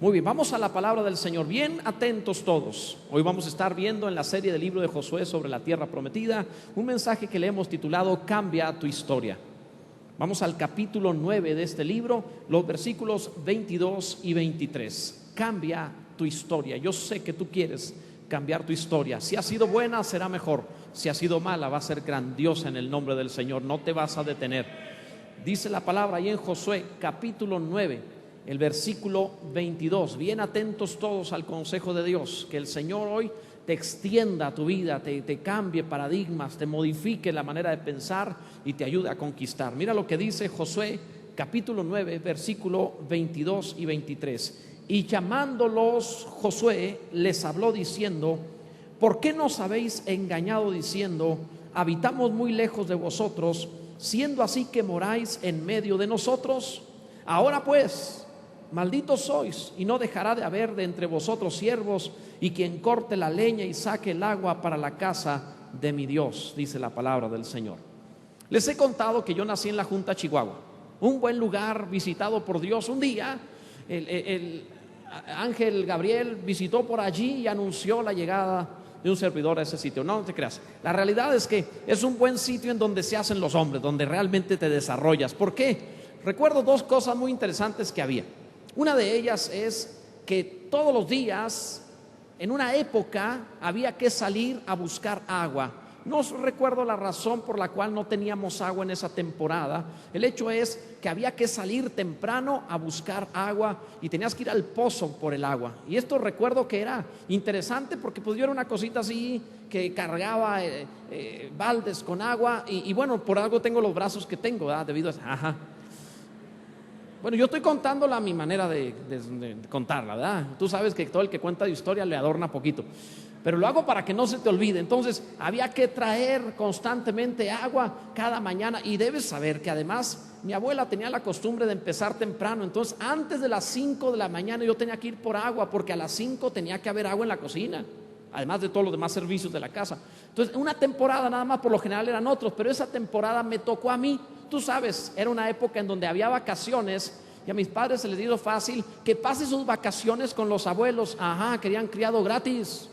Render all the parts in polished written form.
Muy bien, vamos a la palabra del Señor. Bien atentos todos. Hoy vamos a estar viendo en la serie del libro de Josué sobre la tierra prometida un mensaje que le hemos titulado Cambia tu historia. Vamos al capítulo 9 de este libro, los versículos 22 y 23. Cambia tu historia. Yo sé que tú quieres cambiar tu historia. Si ha sido buena, será mejor. Si ha sido mala, va a ser grandiosa en el nombre del Señor. No te vas a detener. Dice la palabra ahí en Josué capítulo 9, el versículo 22. Bien atentos todos al consejo de Dios. Que el Señor hoy te extienda tu vida, te cambie paradigmas, te modifique la manera de pensar y te ayude a conquistar. Mira lo que dice Josué capítulo 9, versículo 22 y 23. Y llamándolos Josué les habló diciendo: ¿por qué nos habéis engañado diciendo: habitamos muy lejos de vosotros, siendo así que moráis en medio de nosotros? Ahora pues, malditos sois, y no dejará de haber de entre vosotros siervos, y quien corte la leña y saque el agua para la casa de mi Dios, dice la palabra del Señor. Les he contado que yo nací en la Junta Chihuahua, un buen lugar visitado por Dios. Un día el ángel Gabriel visitó por allí y anunció la llegada de un servidor a ese sitio. No te creas, la realidad es que es un buen sitio en donde se hacen los hombres, donde realmente te desarrollas. ¿Por qué? Recuerdo dos cosas muy interesantes que había. Una de ellas es que todos los días, en una época, había que salir a buscar agua. No recuerdo la razón por la cual no teníamos agua en esa temporada. El hecho es que había que salir temprano a buscar agua y tenías que ir al pozo por el agua. Y esto recuerdo que era interesante porque pues yo era una cosita así que cargaba baldes con agua y bueno, por algo tengo los brazos que tengo, ¿verdad? Debido a... Bueno, yo estoy contándola a mi manera de contarla, ¿verdad? Tú sabes que todo el que cuenta de historia le adorna poquito, pero lo hago para que no se te olvide. Entonces había que traer constantemente agua cada mañana. Y debes saber que además mi abuela tenía la costumbre de empezar temprano. Entonces antes de las 5 de la mañana yo tenía que ir por agua, porque a las 5 tenía que haber agua en la cocina, además de todos los demás servicios de la casa. Entonces una temporada nada más, por lo general eran otros, pero esa temporada me tocó a mí. Tú sabes, era una época en donde había vacaciones y a mis padres se les hizo fácil que pase sus vacaciones con los abuelos. Querían criado gratis.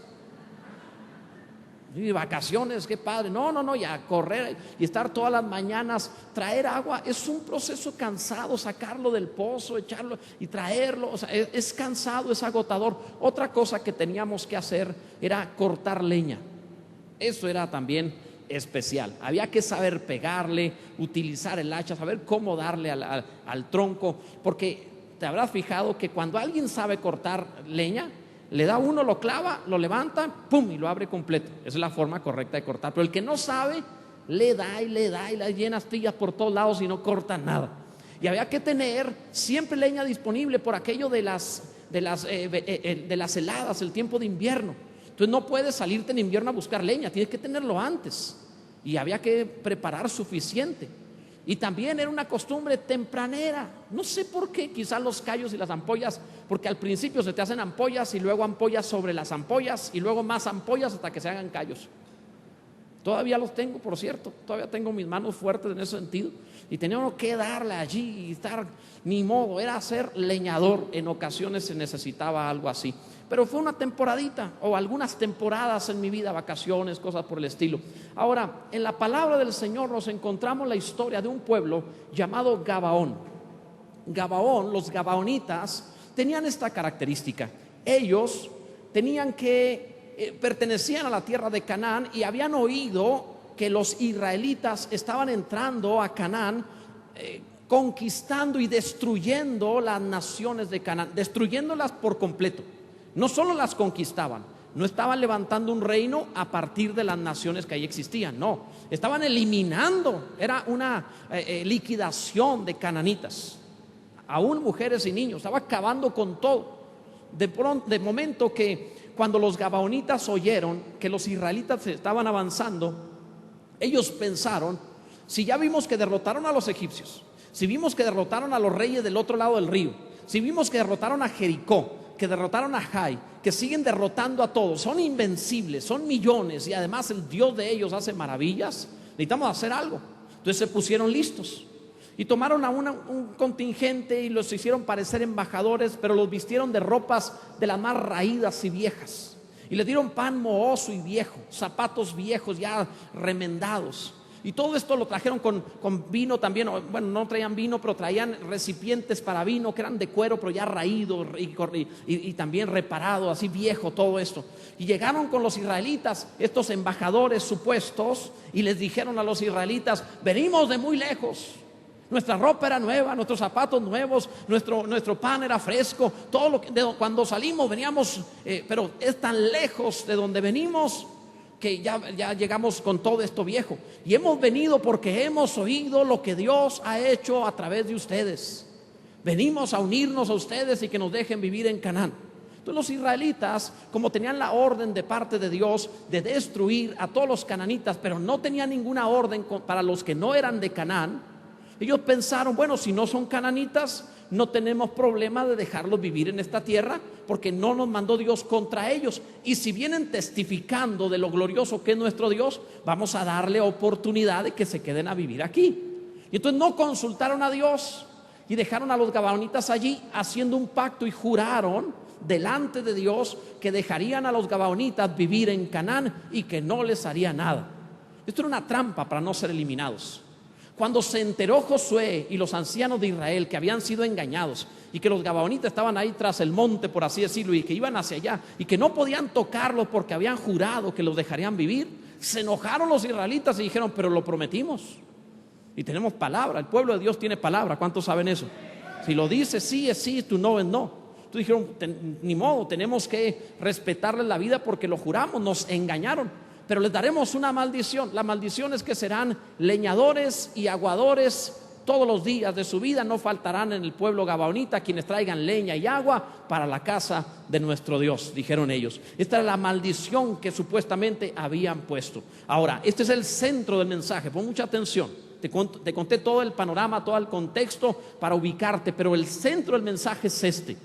Y vacaciones, qué padre. No, y a correr y estar todas las mañanas. Traer agua es un proceso cansado, sacarlo del pozo, echarlo y traerlo. O sea, es cansado, es agotador. Otra cosa que teníamos que hacer era cortar leña. Eso era también especial. Había que saber pegarle, utilizar el hacha, saber cómo darle al tronco, porque te habrás fijado que cuando alguien sabe cortar leña, le da uno, lo clava, lo levanta, pum, y lo abre completo. Esa es la forma correcta de cortar. Pero el que no sabe, le da y le llena astillas por todos lados y no corta nada. Y había que tener siempre leña disponible por aquello de las heladas, el tiempo de invierno. Entonces no puedes salirte en invierno a buscar leña, tienes que tenerlo antes. Y había que preparar suficiente. Y también era una costumbre tempranera. No sé por qué, quizás los callos y las ampollas, porque al principio se te hacen ampollas y luego ampollas sobre las ampollas y luego más ampollas hasta que se hagan callos. Todavía los tengo, por cierto, todavía tengo mis manos fuertes en ese sentido. Y teníamos que darle allí y estar, ni modo, era ser leñador. En ocasiones se necesitaba algo así. Pero fue una temporadita o algunas temporadas en mi vida, vacaciones, cosas por el estilo. Ahora, en la palabra del Señor nos encontramos la historia de un pueblo llamado Gabaón. Gabaón, los gabaonitas tenían esta característica. Ellos pertenecían a la tierra de Canaán y habían oído que los israelitas estaban entrando a Canaán, conquistando y destruyendo las naciones de Canaán, destruyéndolas por completo. No solo las conquistaban, no estaban levantando un reino a partir de las naciones que ahí existían, no, estaban eliminando, era una liquidación de cananitas, aún mujeres y niños, estaba acabando con todo. De momento que cuando los gabaonitas oyeron que los israelitas estaban avanzando, ellos pensaron: si ya vimos que derrotaron a los egipcios, si vimos que derrotaron a los reyes del otro lado del río, si vimos que derrotaron a Jericó, que derrotaron a Jai, que siguen derrotando a todos, son invencibles, son millones y además el Dios de ellos hace maravillas, necesitamos hacer algo. Entonces se pusieron listos. Y tomaron a un contingente y los hicieron parecer embajadores, pero los vistieron de ropas de las más raídas y viejas. Y les dieron pan mohoso y viejo, zapatos viejos ya remendados. Y todo esto lo trajeron con vino también. Bueno, no traían vino, pero traían recipientes para vino que eran de cuero, pero ya raído y también reparado, así viejo todo esto. Y llegaron con los israelitas, estos embajadores supuestos, y les dijeron a los israelitas: venimos de muy lejos. Nuestra ropa era nueva, nuestros zapatos nuevos, nuestro pan era fresco. Cuando salimos veníamos, pero es tan lejos de donde venimos que ya llegamos con todo esto viejo. Y hemos venido porque hemos oído lo que Dios ha hecho a través de ustedes. Venimos a unirnos a ustedes y que nos dejen vivir en Canaán. Entonces los israelitas, como tenían la orden de parte de Dios de destruir a todos los cananitas, pero no tenían ninguna orden para los que no eran de Canaán, ellos pensaron: bueno, si no son cananitas, no tenemos problema de dejarlos vivir en esta tierra, porque no nos mandó Dios contra ellos. Y si vienen testificando de lo glorioso que es nuestro Dios, vamos a darle oportunidad de que se queden a vivir aquí. Y entonces no consultaron a Dios y dejaron a los gabaonitas allí haciendo un pacto, y juraron delante de Dios que dejarían a los gabaonitas vivir en Canaán y que no les haría nada. Esto era una trampa para no ser eliminados. Cuando se enteró Josué y los ancianos de Israel que habían sido engañados y que los gabaonitas estaban ahí tras el monte, por así decirlo, y que iban hacia allá y que no podían tocarlos porque habían jurado que los dejarían vivir, se enojaron los israelitas y dijeron: pero lo prometimos y tenemos palabra. El pueblo de Dios tiene palabra. ¿Cuántos saben eso? Si lo dice sí es sí, tu no es no. Entonces dijeron: ni modo, tenemos que respetarles la vida porque lo juramos, nos engañaron. Pero les daremos una maldición. La maldición es que serán leñadores y aguadores todos los días de su vida. No faltarán en el pueblo gabaonita quienes traigan leña y agua para la casa de nuestro Dios, dijeron ellos. Esta era la maldición que supuestamente habían puesto. Ahora, este es el centro del mensaje. Pon mucha atención. Te conté todo el panorama, todo el contexto para ubicarte, pero el centro del mensaje es este: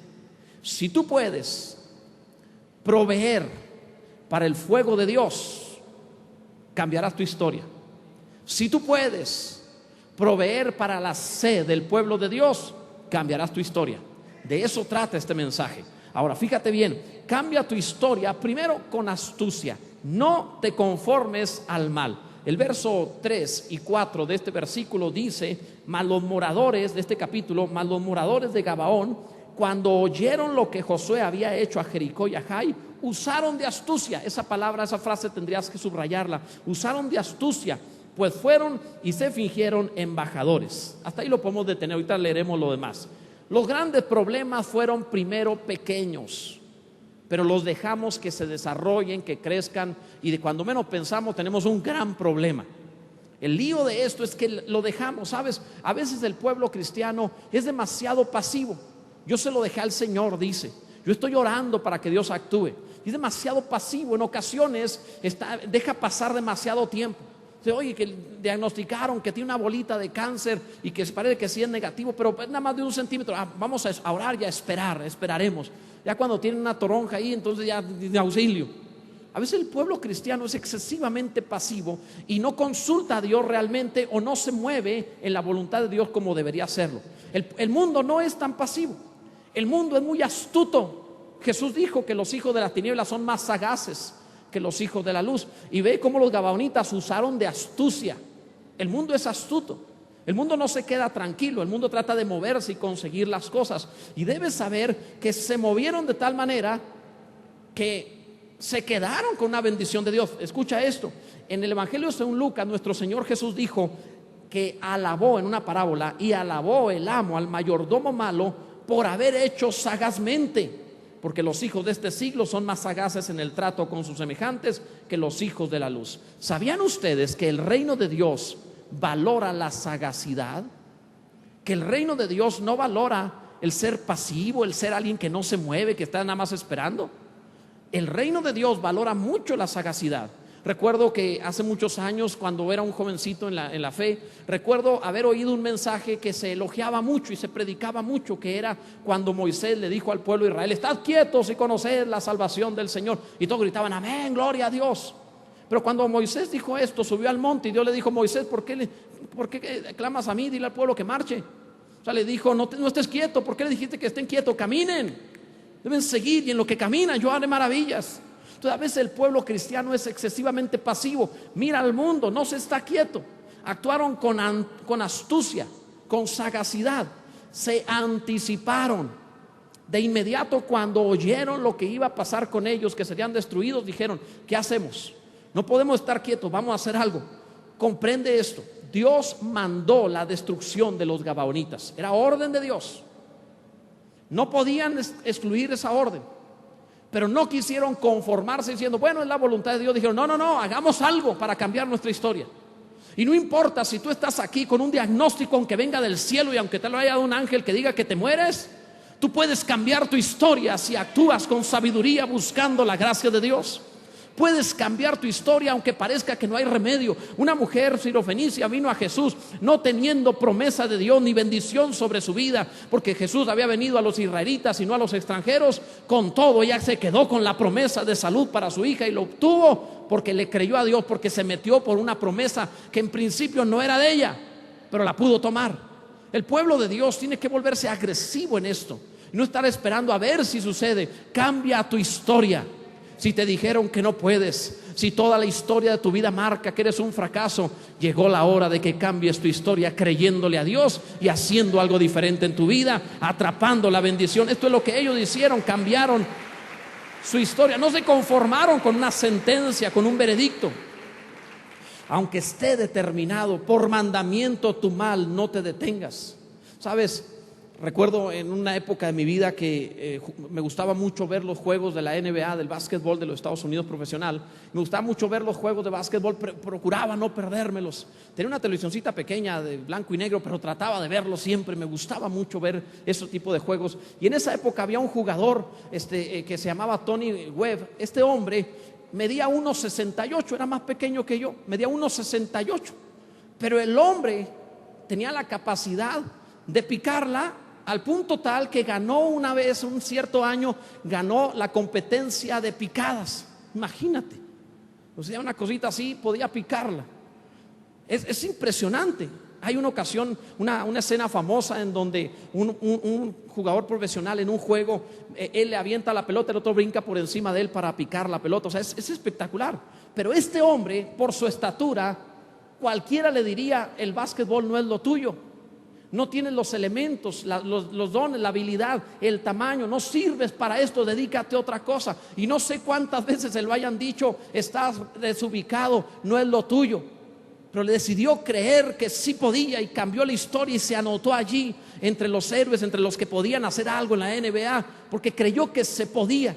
si tú puedes proveer para el fuego de Dios, cambiarás tu historia. Si tú puedes proveer para la sed del pueblo de Dios, cambiarás tu historia. De eso trata este mensaje. Ahora, fíjate bien: cambia tu historia primero con astucia. No te conformes al mal. El verso 3 y 4 de este versículo dice: mas los moradores de este capítulo, mas los moradores de Gabaón, cuando oyeron lo que Josué había hecho a Jericó y a Jai, usaron de astucia. Esa palabra, esa frase tendrías que subrayarla. Usaron de astucia, pues fueron y se fingieron embajadores. Hasta ahí lo podemos detener, ahorita leeremos lo demás. Los grandes problemas fueron primero pequeños, pero los dejamos que se desarrollen, que crezcan, y de cuando menos pensamos tenemos un gran problema. El lío de esto es que lo dejamos, ¿sabes? A veces el pueblo cristiano es demasiado pasivo. Yo se lo dejé al Señor, dice. Yo estoy orando para que Dios actúe. Es demasiado pasivo. En ocasiones deja pasar demasiado tiempo. Oye, que diagnosticaron que tiene una bolita de cáncer y que parece que sí es negativo, pero nada más de 1 centímetro. Vamos a orar y a esperar, esperaremos. Ya cuando tienen una toronja ahí, entonces ya de auxilio. A veces el pueblo cristiano es excesivamente pasivo y no consulta a Dios realmente, o no se mueve en la voluntad de Dios como debería hacerlo. El mundo no es tan pasivo. El mundo es muy astuto. Jesús dijo que los hijos de las tinieblas son más sagaces que los hijos de la luz. Y ve cómo los gabaonitas usaron de astucia. El mundo es astuto. El mundo no se queda tranquilo. El mundo trata de moverse y conseguir las cosas. Y debes saber que se movieron de tal manera que se quedaron con una bendición de Dios. Escucha esto. En el Evangelio según Lucas, nuestro Señor Jesús dijo que alabó en una parábola, y alabó el amo al mayordomo malo por haber hecho sagazmente, porque los hijos de este siglo son más sagaces en el trato con sus semejantes que los hijos de la luz. ¿Sabían ustedes que el reino de Dios valora la sagacidad? Que el reino de Dios no valora el ser pasivo, el ser alguien que no se mueve, que está nada más esperando. El reino de Dios valora mucho la sagacidad. Recuerdo que hace muchos años, cuando era un jovencito en la fe, recuerdo haber oído un mensaje que se elogiaba mucho y se predicaba mucho, que era cuando Moisés le dijo al pueblo de Israel: estad quietos y conoced la salvación del Señor. Y todos gritaban: amén, gloria a Dios. Pero cuando Moisés dijo esto, subió al monte y Dios le dijo: Moisés, ¿por qué ¿por qué clamas a mí? Dile al pueblo que marche. O sea, le dijo, no estés quieto. ¿Por qué le dijiste que estén quietos? Caminen, deben seguir, y en lo que caminan yo haré maravillas. Entonces a veces el pueblo cristiano es excesivamente pasivo, mira al mundo, no se está quieto. Actuaron con astucia, con sagacidad, se anticiparon. De inmediato, cuando oyeron lo que iba a pasar con ellos, que serían destruidos, dijeron, ¿qué hacemos? No podemos estar quietos, vamos a hacer algo. Comprende esto, Dios mandó la destrucción de los gabaonitas, era orden de Dios. No podían excluir esa orden, pero no quisieron conformarse diciendo, bueno, es la voluntad de Dios. Dijeron, no, hagamos algo para cambiar nuestra historia. Y no importa si tú estás aquí con un diagnóstico, aunque venga del cielo y aunque te lo haya dado un ángel que diga que te mueres, tú puedes cambiar tu historia si actúas con sabiduría buscando la gracia de Dios. Puedes cambiar tu historia aunque parezca que no hay remedio. Una mujer sirofenicia vino a Jesús no teniendo promesa de Dios ni bendición sobre su vida, porque Jesús había venido a los israelitas y no a los extranjeros. Con todo, ella se quedó con la promesa de salud para su hija y lo obtuvo porque le creyó a Dios, porque se metió por una promesa que en principio no era de ella, pero la pudo tomar. El pueblo de Dios tiene que volverse agresivo en esto y no estar esperando a ver si sucede. Cambia tu historia. Si te dijeron que no puedes, si toda la historia de tu vida marca que eres un fracaso, llegó la hora de que cambies tu historia creyéndole a Dios y haciendo algo diferente en tu vida, atrapando la bendición. Esto es lo que ellos hicieron, cambiaron su historia, no se conformaron con una sentencia, con un veredicto. Aunque esté determinado por mandamiento tu mal, no te detengas. ¿Sabes? Recuerdo en una época de mi vida que me gustaba mucho ver los juegos de la NBA, del básquetbol de los Estados Unidos profesional. Me gustaba mucho ver los juegos de básquetbol, procuraba no perdérmelos. Tenía una televisioncita pequeña de blanco y negro, pero trataba de verlos siempre. Me gustaba mucho ver ese tipo de juegos. Y en esa época había un jugador que se llamaba Tony Webb. Este hombre medía 1.68, era más pequeño que yo, medía 1.68. Pero el hombre tenía la capacidad de picarla al punto tal que ganó una vez, un cierto año, ganó la competencia de picadas. Imagínate, o sea, una cosita así, podía picarla. Es impresionante. Hay una ocasión, una escena famosa en donde un jugador profesional en un juego, él le avienta la pelota, el otro brinca por encima de él para picar la pelota. O sea, es espectacular. Pero este hombre, por su estatura, cualquiera le diría, el básquetbol no es lo tuyo. No tienes los elementos, los dones, la habilidad, el tamaño, no sirves para esto, dedícate a otra cosa. Y no sé cuántas veces se lo hayan dicho, estás desubicado, no es lo tuyo. Pero le decidió creer que sí podía y cambió la historia y se anotó allí entre los héroes, entre los que podían hacer algo en la NBA, porque creyó que se podía.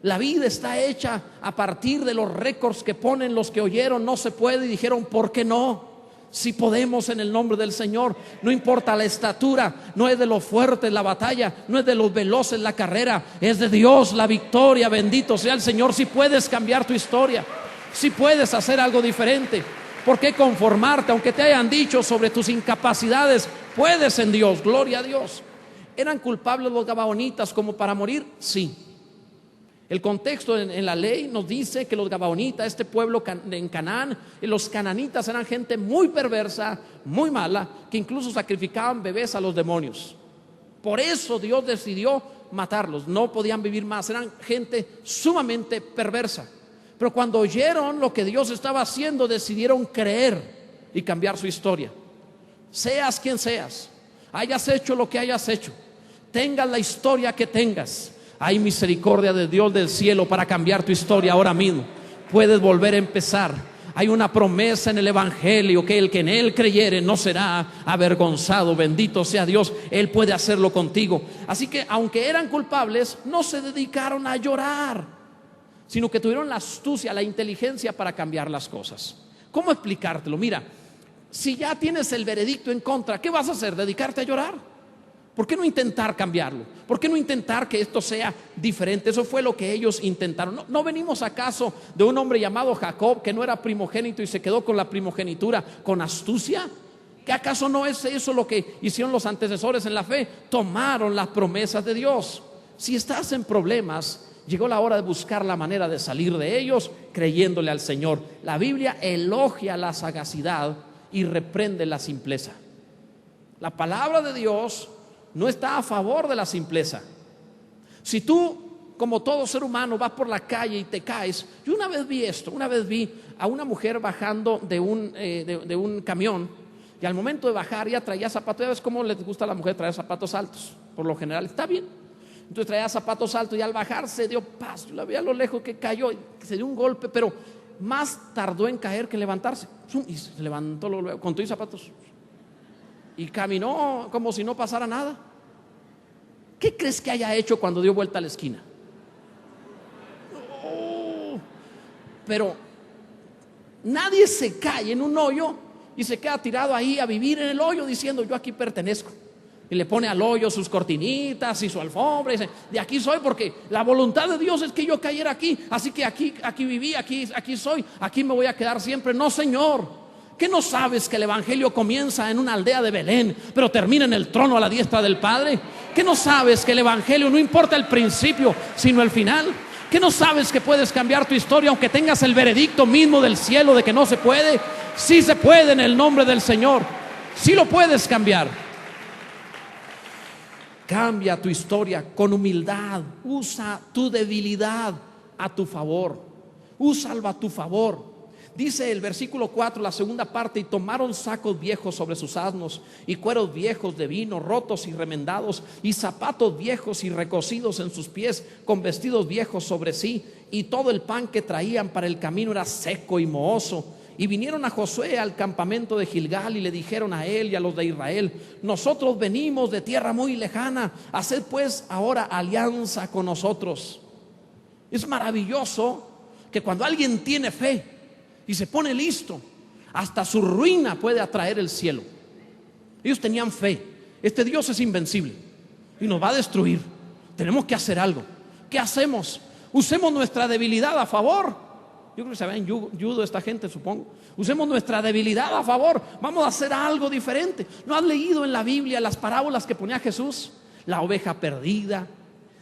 La vida está hecha a partir de los récords que ponen los que oyeron no se puede y dijeron, ¿por qué no? Si podemos en el nombre del Señor. No importa la estatura, no es de los fuertes la batalla, no es de los veloces la carrera, es de Dios la victoria. Bendito sea el Señor. Si puedes cambiar tu historia, si puedes hacer algo diferente, ¿por qué conformarte? Aunque te hayan dicho sobre tus incapacidades, puedes en Dios. Gloria a Dios. ¿Eran culpables los gabaonitas como para morir? Sí. El contexto en la ley nos dice que los gabaonitas, este pueblo en Canaán, los cananitas eran gente muy perversa, muy mala, que incluso sacrificaban bebés a los demonios. Por eso Dios decidió matarlos, no podían vivir más, eran gente sumamente perversa. Pero cuando oyeron lo que Dios estaba haciendo, decidieron creer y cambiar su historia. Seas quien seas, hayas hecho lo que hayas hecho, tengas la historia que tengas, hay misericordia de Dios del cielo para cambiar tu historia ahora mismo. Puedes volver a empezar. Hay una promesa en el Evangelio que el que en él creyere no será avergonzado. Bendito sea Dios, él puede hacerlo contigo. Así que aunque eran culpables, no se dedicaron a llorar, sino que tuvieron la astucia, la inteligencia para cambiar las cosas. ¿Cómo explicártelo? Mira, si ya tienes el veredicto en contra, ¿qué vas a hacer? ¿Dedicarte a llorar? ¿Por qué no intentar cambiarlo? ¿Por qué no intentar que esto sea diferente? Eso fue lo que ellos intentaron. ¿No venimos acaso de un hombre llamado Jacob que no era primogénito y se quedó con la primogenitura con astucia? ¿Que acaso no es eso lo que hicieron los antecesores en la fe? Tomaron las promesas de Dios. Si estás en problemas, llegó la hora de buscar la manera de salir de ellos creyéndole al Señor. La Biblia elogia la sagacidad y reprende la simpleza. La palabra de Dios no está a favor de la simpleza. Si tú, como todo ser humano, vas por la calle y te caes. Yo una vez vi esto, una vez vi a una mujer bajando de un camión, y al momento de bajar ya traía zapatos. ¿Ya ves cómo les gusta a la mujer traer zapatos altos? Por lo general está bien. Entonces traía zapatos altos y al bajar se dio paso. Yo la vi a lo lejos que cayó, se dio un golpe, pero más tardó en caer que en levantarse. Y se levantó luego con tus zapatos y caminó como si no pasara nada. ¿Qué crees que haya hecho cuando dio vuelta a la esquina? Pero nadie se cae en un hoyo y se queda tirado ahí a vivir en el hoyo diciendo yo aquí pertenezco. Y le pone al hoyo sus cortinitas y su alfombra y dice, de aquí soy, porque la voluntad de Dios es que yo cayera aquí, así que aquí viví, aquí soy, aquí me voy a quedar siempre. No, Señor, ¿qué no sabes que el evangelio comienza en una aldea de Belén, pero termina en el trono a la diestra del Padre? ¿Qué no sabes que el evangelio no importa el principio, sino el final? ¿Qué no sabes que puedes cambiar tu historia aunque tengas el veredicto mismo del cielo de que no se puede? Sí se puede en el nombre del Señor, sí lo puedes cambiar. Cambia tu historia con humildad. Usa tu debilidad a tu favor. Úsalo a tu favor. Dice el versículo 4, la segunda parte: y tomaron sacos viejos sobre sus asnos, y cueros viejos de vino, rotos y remendados, y zapatos viejos y recocidos en sus pies, con vestidos viejos sobre sí, y todo el pan que traían para el camino era seco y mohoso. Y vinieron a Josué al campamento de Gilgal y le dijeron a él y a los de Israel: nosotros venimos de tierra muy lejana, haced pues ahora alianza con nosotros. Es maravilloso que cuando alguien tiene fe y se pone listo, hasta su ruina puede atraer el cielo. Ellos tenían fe. Este Dios es invencible y nos va a destruir. Tenemos que hacer algo. ¿Qué hacemos? Usemos nuestra debilidad a favor. Yo creo que se ve en judo esta gente, supongo. Usemos nuestra debilidad a favor. Vamos a hacer algo diferente. ¿No has leído en la Biblia las parábolas que ponía Jesús? La oveja perdida.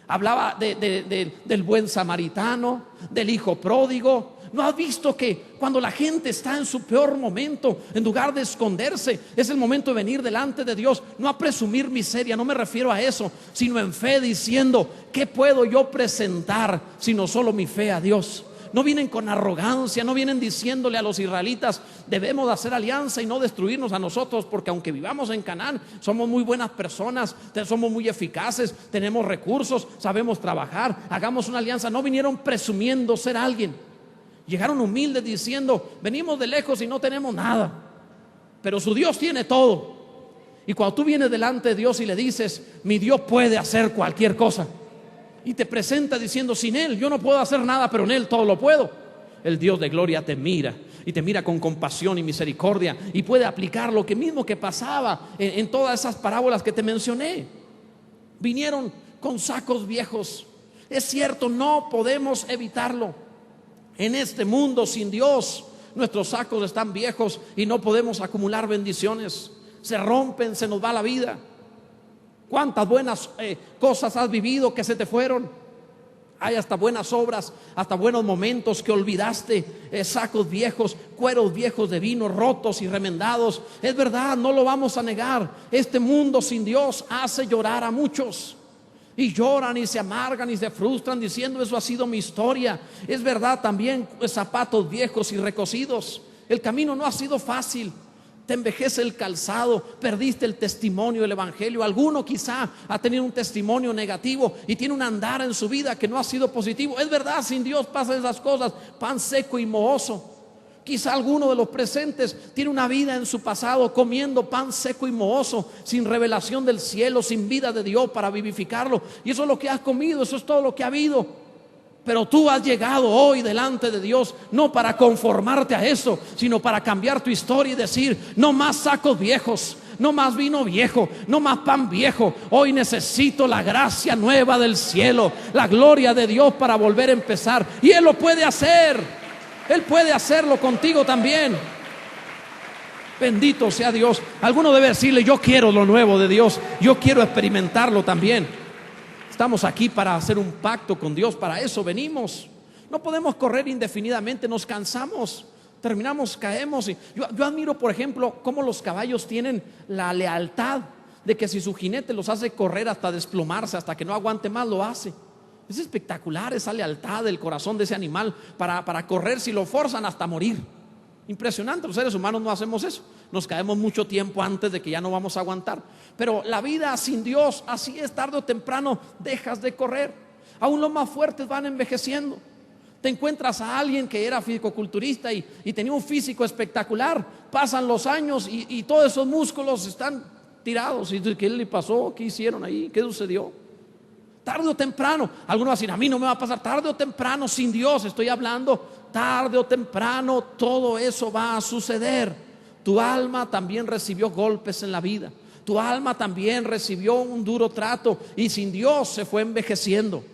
Hablaba del buen samaritano, del hijo pródigo. ¿No has visto que cuando la gente está en su peor momento, en lugar de esconderse, es el momento de venir delante de Dios? No a presumir miseria, no me refiero a eso, sino en fe, diciendo: ¿qué puedo yo presentar sino solo mi fe a Dios? No vienen con arrogancia, no vienen diciéndole a los israelitas: debemos de hacer alianza y no destruirnos a nosotros, porque aunque vivamos en Canaán, somos muy buenas personas, somos muy eficaces, tenemos recursos, sabemos trabajar, hagamos una alianza. No vinieron presumiendo ser alguien. Llegaron humildes diciendo: venimos de lejos y no tenemos nada, pero su Dios tiene todo. Y cuando tú vienes delante de Dios y le dices: mi Dios puede hacer cualquier cosa, y te presenta diciendo: sin Él yo no puedo hacer nada, pero en Él todo lo puedo, el Dios de gloria te mira, y te mira con compasión y misericordia, y puede aplicar lo que mismo que pasaba en todas esas parábolas que te mencioné. Vinieron con sacos viejos. Es cierto, no podemos evitarlo. En este mundo sin Dios, nuestros sacos están viejos y no podemos acumular bendiciones. Se rompen, se nos va la vida. ¿Cuántas buenas cosas has vivido que se te fueron? Hay hasta buenas obras, hasta buenos momentos que olvidaste. Sacos viejos, cueros viejos de vino, rotos y remendados. Es verdad, no lo vamos a negar. Este mundo sin Dios hace llorar a muchos. Y lloran y se amargan y se frustran diciendo: eso ha sido mi historia. Es verdad también, zapatos viejos y recocidos. El camino no ha sido fácil. Te envejece el calzado, perdiste el testimonio del evangelio. Alguno quizá ha tenido un testimonio negativo y tiene un andar en su vida que no ha sido positivo. Es verdad, sin Dios pasan esas cosas. Pan seco y mohoso. Quizá alguno de los presentes tiene una vida en su pasado comiendo pan seco y mohoso, sin revelación del cielo, sin vida de Dios para vivificarlo. Y eso es lo que has comido, eso es todo lo que ha habido. Pero tú has llegado hoy delante de Dios no para conformarte a eso, sino para cambiar tu historia y decir: no más sacos viejos, no más vino viejo, no más pan viejo. Hoy necesito la gracia nueva del cielo, la gloria de Dios para volver a empezar. Y Él lo puede hacer. Él puede hacerlo contigo también. Bendito sea Dios. Alguno debe decirle: yo quiero lo nuevo de Dios, yo quiero experimentarlo también. Estamos aquí para hacer un pacto con Dios, para eso venimos. No podemos correr indefinidamente, nos cansamos. terminamos, caemos. Y yo admiro, por ejemplo, cómo los caballos tienen la lealtad de que si su jinete los hace correr hasta desplomarse, hasta que no aguante más, lo hace. Es espectacular esa lealtad del corazón de ese animal para correr, si lo forzan hasta morir. Impresionante. Los seres humanos no hacemos eso, nos caemos mucho tiempo antes de que ya no vamos a aguantar. Pero la vida sin Dios, así es, tarde o temprano dejas de correr. Aún los más fuertes van envejeciendo. Te encuentras a alguien que era fisicoculturista y tenía un físico espectacular. Pasan los años y todos esos músculos están tirados. ¿Y qué le pasó? ¿Qué hicieron ahí? ¿Qué sucedió? Tarde o temprano, algunos van a decir, a mí no me va a pasar. Tarde o temprano, sin Dios estoy hablando, tarde o temprano todo eso va a suceder. Tu alma también recibió golpes en la vida, tu alma también recibió un duro trato y sin Dios se fue envejeciendo.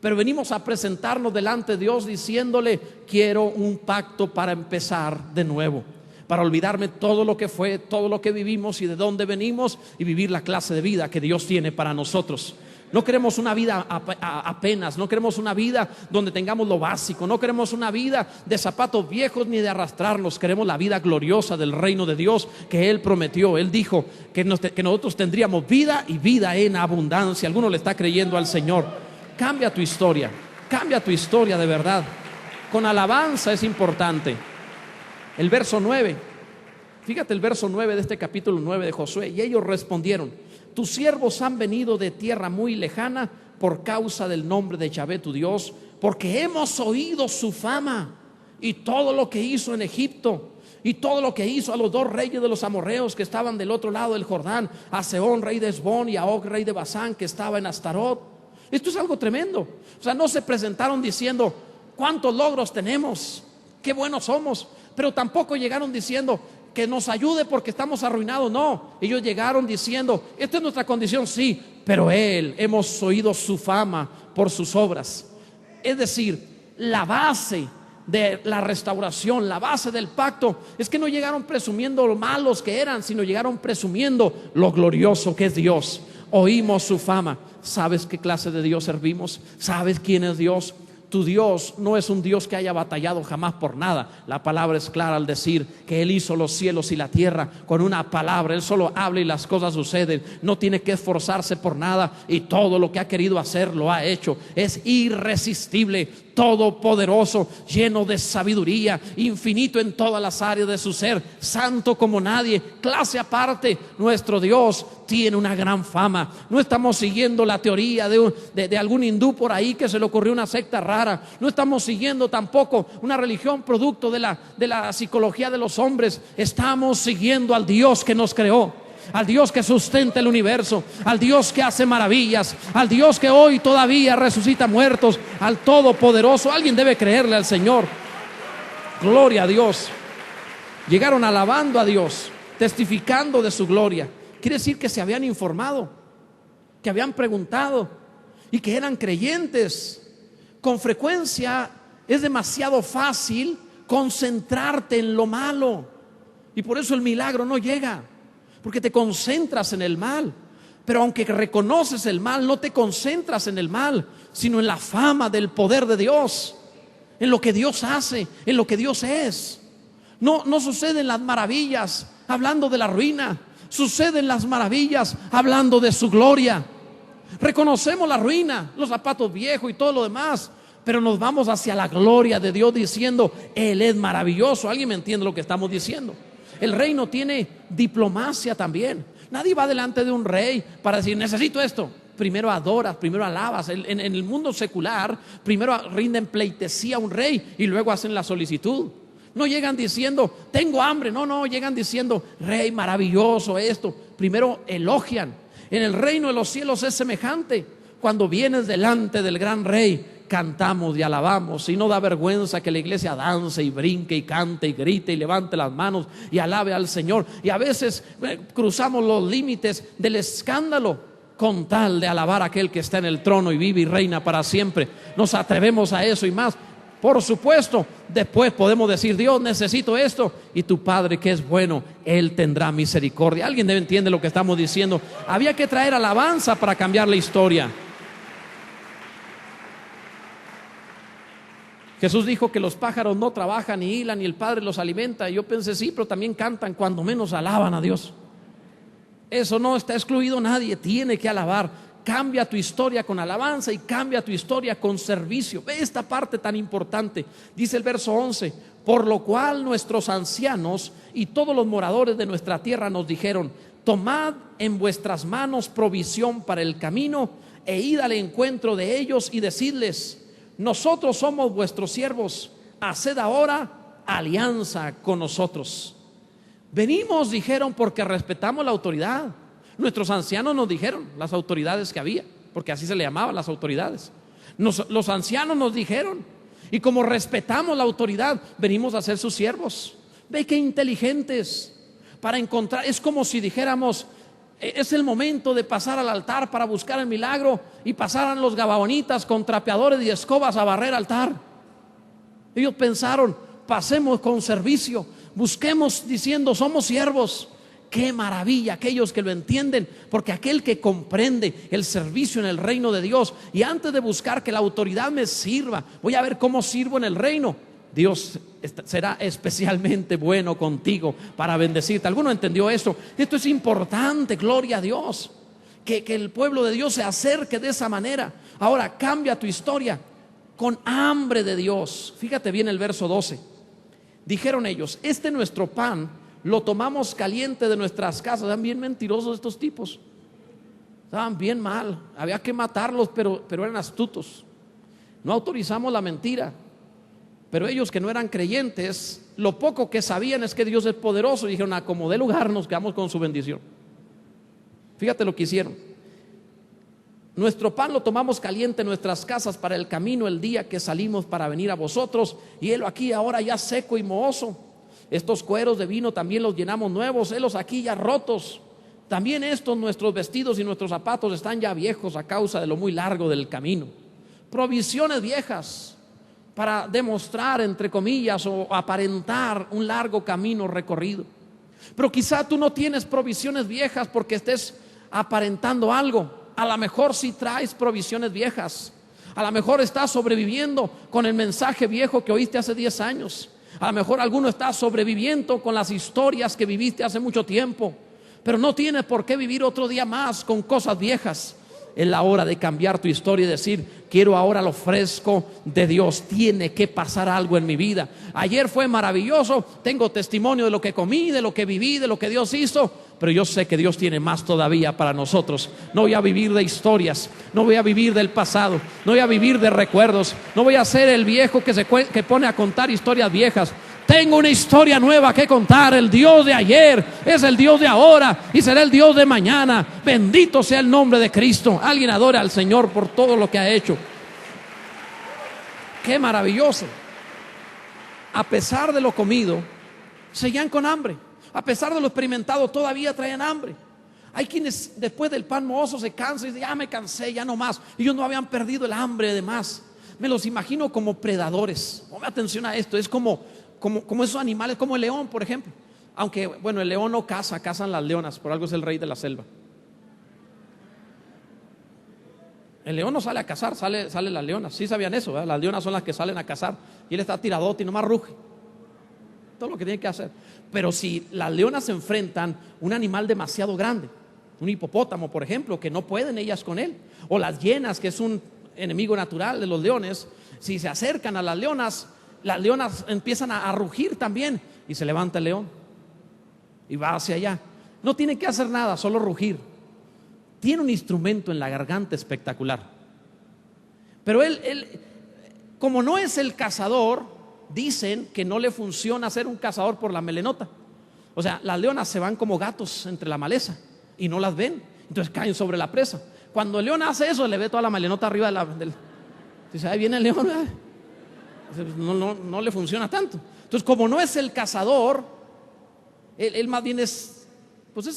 Pero venimos a presentarnos delante de Dios diciéndole, quiero un pacto para empezar de nuevo, para olvidarme todo lo que fue, todo lo que vivimos y de dónde venimos, y vivir la clase de vida que Dios tiene para nosotros. No queremos una vida apenas, no queremos una vida donde tengamos lo básico, no queremos una vida de zapatos viejos ni de arrastrarnos. Queremos la vida gloriosa del reino de Dios que Él prometió. Él dijo que nosotros tendríamos vida y vida en abundancia. Alguno le está creyendo al Señor. Cambia tu historia de verdad. Con alabanza es importante. El verso 9, fíjate el verso 9 de este capítulo 9 de Josué. Y ellos respondieron, tus siervos han venido de tierra muy lejana por causa del nombre de Yahvé tu Dios, porque hemos oído su fama y todo lo que hizo en Egipto y todo lo que hizo a los dos reyes de los amorreos que estaban del otro lado del Jordán, a Sehón rey de Hesbón y a Og rey de Basán que estaba en Astarot. Esto es algo tremendo. O sea, no se presentaron diciendo cuántos logros tenemos, qué buenos somos, pero tampoco llegaron diciendo que nos ayude porque estamos arruinados. No, ellos llegaron diciendo, esta es nuestra condición, sí, pero hemos oído su fama por sus obras. Es decir, la base de la restauración, la base del pacto, es que no llegaron presumiendo lo malos que eran, sino llegaron presumiendo lo glorioso que es Dios. Oímos su fama. ¿Sabes qué clase de Dios servimos? ¿Sabes quién es Dios? Tu Dios no es un Dios que haya batallado jamás por nada. La palabra es clara al decir que Él hizo los cielos y la tierra con una palabra. Él solo habla y las cosas suceden. No tiene que esforzarse por nada y todo lo que ha querido hacer lo ha hecho. Es irresistible, todopoderoso, lleno de sabiduría, infinito en todas las áreas de su ser, santo como nadie, clase aparte. Nuestro Dios tiene una gran fama. No estamos siguiendo la teoría de algún hindú por ahí que se le ocurrió una secta rara. No estamos siguiendo tampoco una religión producto de la psicología de los hombres. Estamos siguiendo al Dios que nos creó, al Dios que sustenta el universo, al Dios que hace maravillas, al Dios que hoy todavía resucita muertos, al Todopoderoso. Alguien debe creerle al Señor. Gloria a Dios. Llegaron alabando a Dios, testificando de su gloria. Quiere decir que se habían informado, que habían preguntado y que eran creyentes. Con frecuencia es demasiado fácil concentrarte en lo malo y por eso el milagro no llega, porque te concentras en el mal. Pero aunque reconoces el mal, no te concentras en el mal, sino en la fama del poder de Dios, en lo que Dios hace, en lo que Dios es. No suceden las maravillas hablando de la ruina, suceden las maravillas hablando de su gloria. Reconocemos la ruina, los zapatos viejos y todo lo demás, pero nos vamos hacia la gloria de Dios diciendo, Él es maravilloso. ¿Alguien me entiende lo que estamos diciendo? El reino tiene diplomacia también. Nadie va delante de un rey para decir, necesito esto. Primero adoras, primero alabas. En el mundo secular, primero rinden pleitesía a un rey y luego hacen la solicitud. No llegan diciendo, tengo hambre. No, llegan diciendo, rey maravilloso esto. Primero elogian. En el reino de los cielos es semejante. Cuando vienes delante del gran rey, cantamos y alabamos, y no da vergüenza que la iglesia dance y brinque y cante y grite y levante las manos y alabe al Señor. Y a veces cruzamos los límites del escándalo con tal de alabar a aquel que está en el trono y vive y reina para siempre. Nos atrevemos a eso y más. Por supuesto, después podemos decir, Dios, necesito esto, y tu Padre que es bueno, Él tendrá misericordia. ¿Alguien debe entender lo que estamos diciendo? Había que traer alabanza para cambiar la historia. Jesús dijo que los pájaros no trabajan ni hilan y el Padre los alimenta. Y yo pensé, sí, pero también cantan, cuando menos alaban a Dios. Eso no está excluido, nadie tiene que alabar. Cambia tu historia con alabanza y cambia tu historia con servicio. Ve esta parte tan importante. Dice el verso 11: por lo cual nuestros ancianos y todos los moradores de nuestra tierra nos dijeron: tomad en vuestras manos provisión para el camino e id al encuentro de ellos y decidles: nosotros somos vuestros siervos, haced ahora alianza con nosotros. Venimos, dijeron, porque respetamos la autoridad. Nuestros ancianos nos dijeron, las autoridades que había, porque así se le llamaban las autoridades. Los ancianos nos dijeron, y como respetamos la autoridad, venimos a ser sus siervos. Ve qué inteligentes para encontrar. Es como si dijéramos: es el momento de pasar al altar para buscar el milagro, y pasaran los gabaonitas con trapeadores y escobas a barrer altar. Ellos pensaron: pasemos con servicio, busquemos diciendo somos siervos. Qué maravilla aquellos que lo entienden, porque aquel que comprende el servicio en el reino de Dios, y antes de buscar que la autoridad me sirva, voy a ver cómo sirvo en el reino, Dios será especialmente bueno contigo para bendecirte. ¿Alguno entendió esto? Esto es importante, gloria a Dios, que el pueblo de Dios se acerque de esa manera. Ahora cambia tu historia con hambre de Dios. Fíjate bien el verso 12. Dijeron ellos: este nuestro pan lo tomamos caliente de nuestras casas. Estaban bien mentirosos estos tipos, estaban bien mal, había que matarlos, pero eran astutos. No autorizamos la mentira. Pero ellos, que no eran creyentes, lo poco que sabían es que Dios es poderoso, y dijeron: a como dé lugar nos quedamos con su bendición. Fíjate lo que hicieron: nuestro pan lo tomamos caliente en nuestras casas para el camino el día que salimos para venir a vosotros, y helo aquí ahora ya seco y mohoso. Estos cueros de vino también los llenamos nuevos, helos aquí ya rotos. También estos nuestros vestidos y nuestros zapatos están ya viejos a causa de lo muy largo del camino. Provisiones viejas para demostrar, entre comillas, o aparentar un largo camino recorrido. Pero quizá tú no tienes provisiones viejas porque estés aparentando algo. A lo mejor sí traes provisiones viejas. A lo mejor estás sobreviviendo con el mensaje viejo que oíste hace 10 años. A lo mejor alguno está sobreviviendo con las historias que viviste hace mucho tiempo. Pero no tienes por qué vivir otro día más con cosas viejas. Es la hora de cambiar tu historia y decir: quiero ahora lo fresco de Dios. Tiene que pasar algo en mi vida. Ayer fue maravilloso, tengo testimonio de lo que comí, de lo que viví, de lo que Dios hizo, pero yo sé que Dios tiene más todavía para nosotros. No voy a vivir de historias, no voy a vivir del pasado, no voy a vivir de recuerdos, no voy a ser el viejo que pone a contar historias viejas. Tengo una historia nueva que contar. El Dios de ayer es el Dios de ahora y será el Dios de mañana. Bendito sea el nombre de Cristo. Alguien adora al Señor por todo lo que ha hecho. Qué maravilloso. A pesar de lo comido, seguían con hambre. A pesar de lo experimentado, todavía traían hambre. Hay quienes después del pan mohoso se cansan y dicen: ya me cansé, ya no más. Ellos no habían perdido el hambre de más. Me los imagino como predadores. Ponme atención a esto. Es como esos animales, como el león, por ejemplo. Aunque, bueno, el león no caza, cazan las leonas. Por algo es el rey de la selva. El león no sale a cazar, sale las leonas. Sí sabían eso, ¿verdad? Las leonas son las que salen a cazar. Y él está tiradote y nomás ruge. Todo lo que tiene que hacer. Pero si las leonas se enfrentan a un animal demasiado grande, un hipopótamo, por ejemplo, que no pueden ellas con él, o las hienas, que es un enemigo natural de los leones, si se acercan a las leonas empiezan a rugir también, y se levanta el león y va hacia allá. No tiene que hacer nada, solo rugir. Tiene un instrumento en la garganta espectacular. Pero él, como no es el cazador, dicen que no le funciona ser un cazador por la melenota. O sea, las leonas se van como gatos entre la maleza y no las ven, entonces caen sobre la presa. Cuando el león hace eso, le ve toda la melenota arriba dice: ahí viene el león. No le funciona tanto. Entonces, como no es el cazador, él más bien es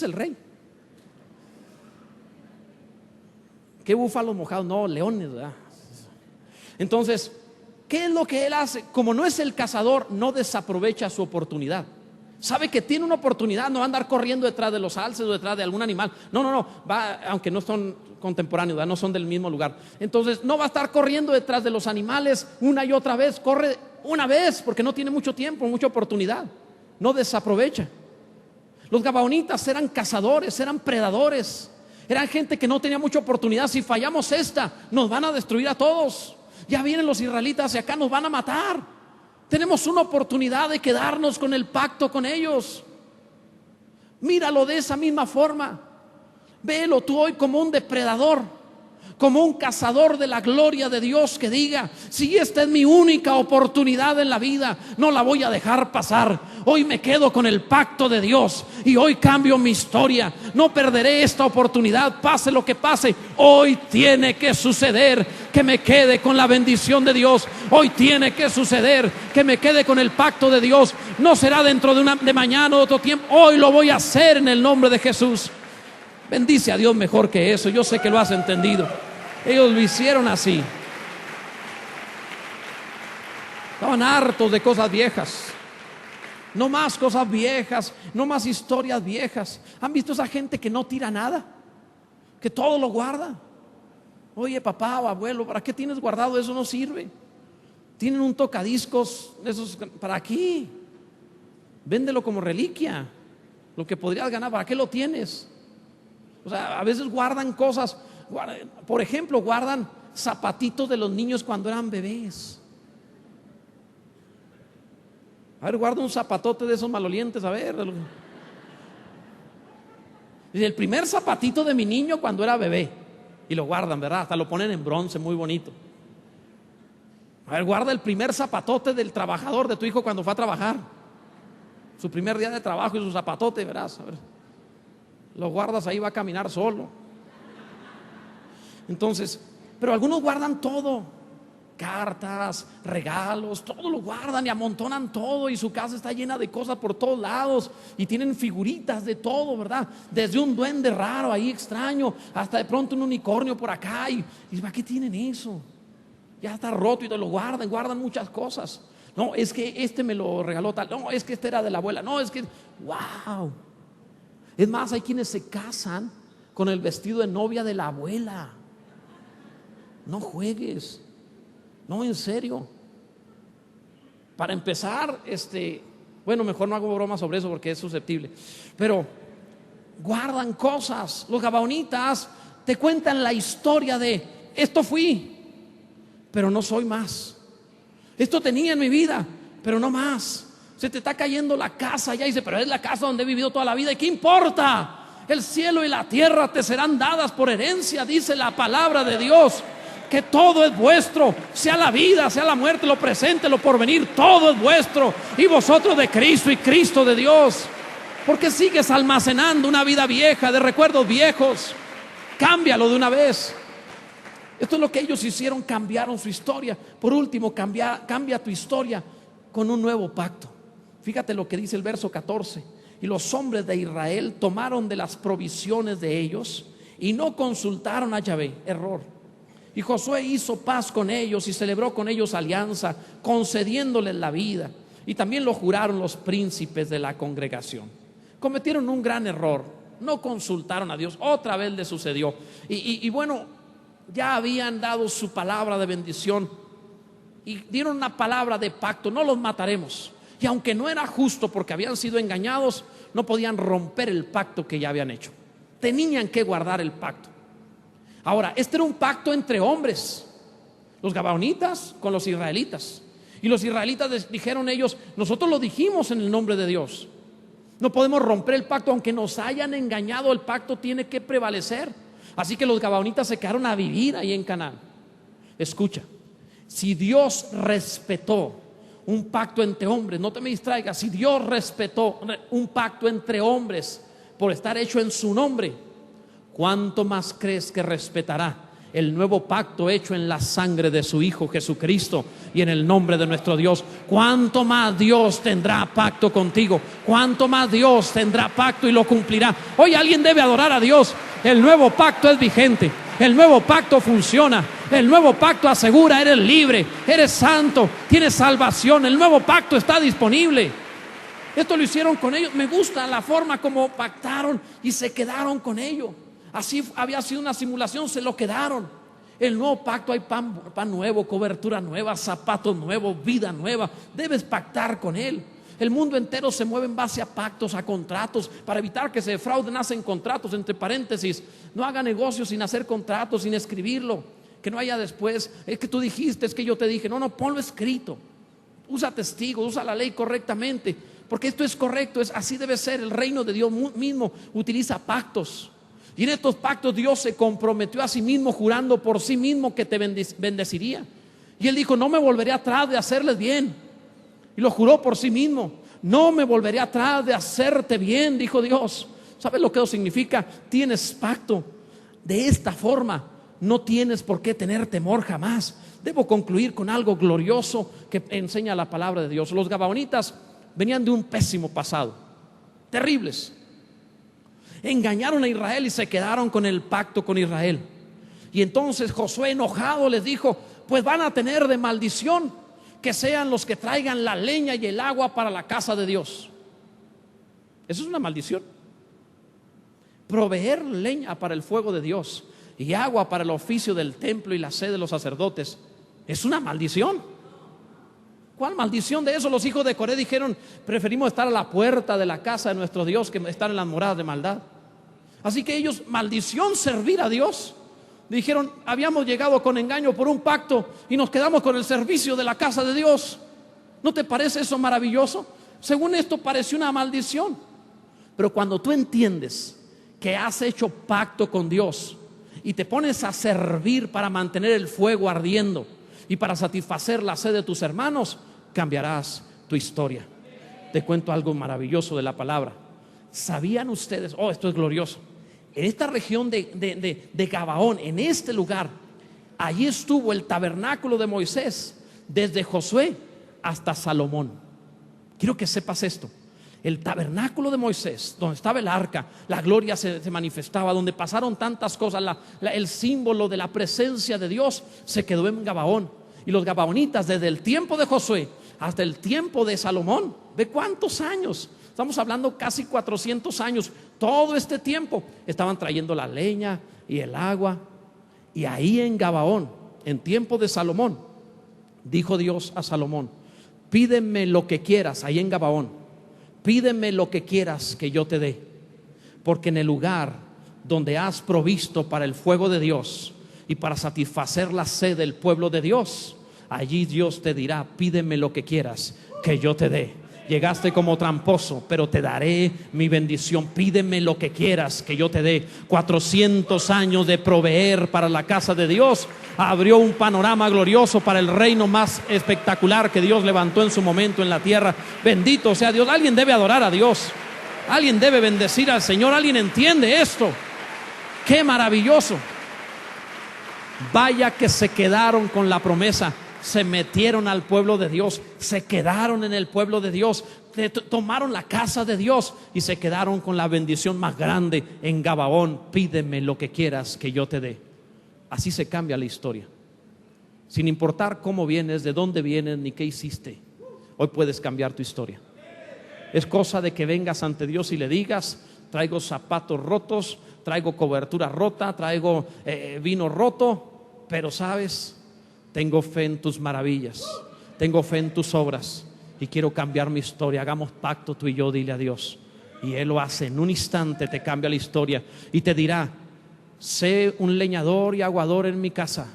el rey. ¿Qué búfalos mojados? No, leones, ¿verdad? Entonces, ¿qué es lo que él hace? Como no es el cazador, no desaprovecha su oportunidad. Sabe que tiene una oportunidad, no va a andar corriendo detrás de los alces o detrás de algún animal. No, va, aunque no son contemporáneos, ¿verdad? No son del mismo lugar. Entonces no va a estar corriendo detrás de los animales una y otra vez. Corre una vez porque no tiene mucho tiempo, mucha oportunidad. No desaprovecha. Los gabaonitas eran cazadores, eran predadores, eran gente que no tenía mucha oportunidad. Si fallamos esta, nos van a destruir a todos. Ya vienen los israelitas hacia acá, nos van a matar. Tenemos una oportunidad de quedarnos con el pacto con ellos. Míralo de esa misma forma. Velo tú hoy como un depredador, como un cazador de la gloria de Dios, que diga: si esta es mi única oportunidad en la vida, no la voy a dejar pasar. Hoy me quedo con el pacto de Dios y hoy cambio mi historia. No perderé esta oportunidad, pase lo que pase. Hoy tiene que suceder que me quede con la bendición de Dios. Hoy tiene que suceder que me quede con el pacto de Dios. No será dentro de mañana o otro tiempo. Hoy lo voy a hacer en el nombre de Jesús. Bendice a Dios mejor que eso. Yo sé que lo has entendido. Ellos lo hicieron así. Estaban hartos de cosas viejas. No más cosas viejas, no más historias viejas. ¿Han visto esa gente que no tira nada? Que todo lo guarda. Oye, papá o abuelo, ¿para qué tienes guardado eso? No sirve. Tienen un tocadiscos esos para aquí. Véndelo como reliquia. Lo que podrías ganar, ¿para qué lo tienes? O sea, a veces guardan cosas. Por ejemplo, guardan zapatitos de los niños cuando eran bebés. A ver, guarda un zapatote de esos malolientes, a ver. El primer zapatito de mi niño cuando era bebé. Y lo guardan, ¿verdad? Hasta lo ponen en bronce, muy bonito. A ver, guarda el primer zapatote del trabajador de tu hijo cuando fue a trabajar. Su primer día de trabajo y su zapatote, verás. A ver, lo guardas ahí, va a caminar solo. Entonces, pero algunos guardan todo. Cartas, regalos, todo lo guardan y amontonan todo, y su casa está llena de cosas por todos lados, y tienen figuritas de todo, ¿verdad? Desde un duende raro ahí extraño hasta de pronto un unicornio por acá, y ¿para qué tienen eso? Ya está roto y te lo guardan muchas cosas. No, es que este me lo regaló tal, no, es que este era de la abuela, no, es que, wow. Es más, hay quienes se casan con el vestido de novia de la abuela. No juegues. No, en serio. Para empezar, bueno, mejor no hago broma sobre eso porque es susceptible. Pero guardan cosas. Los gabaonitas te cuentan la historia de: esto fui, pero no soy más. Esto tenía en mi vida, pero no más. Se te está cayendo la casa ya, dice, pero es la casa donde he vivido toda la vida. ¿Y qué importa? El cielo y la tierra te serán dadas por herencia, dice la palabra de Dios. Que todo es vuestro, sea la vida, sea la muerte, lo presente, lo porvenir, todo es vuestro, y vosotros de Cristo y Cristo de Dios. ¿Por qué sigues almacenando una vida vieja, de recuerdos viejos? Cámbialo de una vez. Esto es lo que ellos hicieron, cambiaron su historia. Por último, cambia tu historia con un nuevo pacto. Fíjate lo que dice el verso 14. Y los hombres de Israel tomaron de las provisiones de ellos y no consultaron a Yahvé. Error. Y Josué hizo paz con ellos y celebró con ellos alianza, concediéndoles la vida. Y también lo juraron los príncipes de la congregación. Cometieron un gran error. No consultaron a Dios. Otra vez le sucedió. Y bueno, ya habían dado su palabra de bendición y dieron una palabra de pacto: no los mataremos. Y aunque no era justo porque habían sido engañados, no podían romper el pacto que ya habían hecho. Tenían que guardar el pacto. Ahora, este era un pacto entre hombres, los gabaonitas con los israelitas. Y los israelitas dijeron ellos: nosotros lo dijimos en el nombre de Dios. No podemos romper el pacto, aunque nos hayan engañado, el pacto tiene que prevalecer. Así que los gabaonitas se quedaron a vivir ahí en Canaán. Escucha, si Dios respetó un pacto entre hombres, no te me distraigas, si Dios respetó un pacto entre hombres por estar hecho en su nombre, ¿cuánto más crees que respetará el nuevo pacto hecho en la sangre de su Hijo Jesucristo y en el nombre de nuestro Dios? ¿Cuánto más Dios tendrá pacto contigo? ¿Cuánto más Dios tendrá pacto y lo cumplirá? Hoy alguien debe adorar a Dios. El nuevo pacto es vigente. El nuevo pacto funciona. El nuevo pacto asegura: eres libre, eres santo, tienes salvación. El nuevo pacto está disponible. Esto lo hicieron con ellos. Me gusta la forma como pactaron y se quedaron con ello. Así había sido una simulación, se lo quedaron. El nuevo pacto, hay pan nuevo, cobertura nueva, zapatos nuevos, vida nueva. Debes pactar con Él. El mundo entero se mueve en base a pactos, a contratos. Para evitar que se defrauden, hacen contratos. Entre paréntesis, no haga negocios sin hacer contratos, sin escribirlo. Que no haya después, es que tú dijiste, es que yo te dije. No, ponlo escrito. Usa testigos, usa la ley correctamente, porque esto es correcto, así debe ser. El reino de Dios mismo utiliza pactos. Y en estos pactos Dios se comprometió a sí mismo, jurando por sí mismo que te bendeciría. Y Él dijo: no me volveré atrás de hacerles bien. Y lo juró por sí mismo. No me volveré atrás de hacerte bien, dijo Dios. ¿Sabes lo que eso significa? Tienes pacto. De esta forma no tienes por qué tener temor jamás. Debo concluir con algo glorioso que enseña la palabra de Dios. Los gabaonitas venían de un pésimo pasado, terribles. Engañaron a Israel y se quedaron con el pacto con Israel. Y entonces Josué, enojado, les dijo: pues van a tener de maldición que sean los que traigan la leña y el agua para la casa de Dios. Eso es una maldición. Proveer leña para el fuego de Dios y agua para el oficio del templo y la sede de los sacerdotes es una maldición. ¿Cuál maldición de eso? Los hijos de Coré dijeron: preferimos estar a la puerta de la casa de nuestro Dios que estar en las moradas de maldad. Así que ellos, maldición servir a Dios. Dijeron: habíamos llegado con engaño por un pacto y nos quedamos con el servicio de la casa de Dios. ¿No te parece eso maravilloso? Según esto pareció una maldición, pero cuando tú entiendes que has hecho pacto con Dios y te pones a servir para mantener el fuego ardiendo y para satisfacer la sed de tus hermanos, cambiarás tu historia. Te cuento algo maravilloso de la palabra. ¿Sabían ustedes? Esto es glorioso. En esta región de Gabaón, en este lugar, allí estuvo el tabernáculo de Moisés desde Josué hasta Salomón. Quiero que sepas esto. El tabernáculo de Moisés, donde estaba el arca, la gloria se manifestaba, donde pasaron tantas cosas, el símbolo de la presencia de Dios se quedó en Gabaón. Y los gabaonitas, desde el tiempo de Josué hasta el tiempo de Salomón, ¿de cuántos años? Estamos hablando casi 400 años. Todo este tiempo estaban trayendo la leña y el agua. Y ahí en Gabaón, en tiempo de Salomón, dijo Dios a Salomón: pídeme lo que quieras. Ahí en Gabaón, pídeme lo que quieras que yo te dé, porque en el lugar donde has provisto para el fuego de Dios y para satisfacer la sed del pueblo de Dios, allí Dios te dirá: pídeme lo que quieras que yo te dé. Llegaste como tramposo, pero te daré mi bendición. Pídeme lo que quieras que yo te dé. 400 años de proveer para la casa de Dios abrió un panorama glorioso para el reino más espectacular que Dios levantó en su momento en la tierra. Bendito sea Dios. Alguien debe adorar a Dios, alguien debe bendecir al Señor. Alguien entiende esto. Qué maravilloso. Vaya que se quedaron con la promesa. Se metieron al pueblo de Dios, se quedaron en el pueblo de Dios, tomaron la casa de Dios y se quedaron con la bendición más grande en Gabaón. Pídeme lo que quieras que yo te dé. Así se cambia la historia. Sin importar cómo vienes, de dónde vienes, ni qué hiciste, hoy puedes cambiar tu historia. Es cosa de que vengas ante Dios y le digas: traigo zapatos rotos, traigo cobertura rota, traigo vino roto, pero sabes, tengo fe en tus maravillas, tengo fe en tus obras y quiero cambiar mi historia. Hagamos pacto tú y yo, dile a Dios. Y Él lo hace, en un instante te cambia la historia y te dirá: sé un leñador y aguador en mi casa,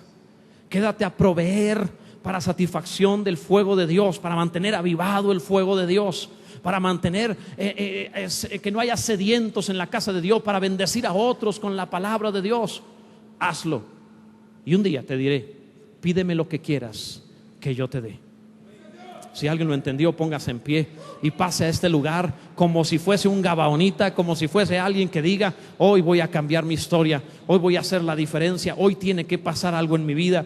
quédate a proveer para satisfacción del fuego de Dios, para mantener avivado el fuego de Dios, para mantener que no haya sedientos en la casa de Dios, para bendecir a otros con la palabra de Dios. Hazlo y un día te diré: pídeme lo que quieras que yo te dé. Si alguien lo entendió, póngase en pie y pase a este lugar como si fuese un gabaonita, como si fuese alguien que diga: hoy voy a cambiar mi historia, hoy voy a hacer la diferencia, hoy tiene que pasar algo en mi vida.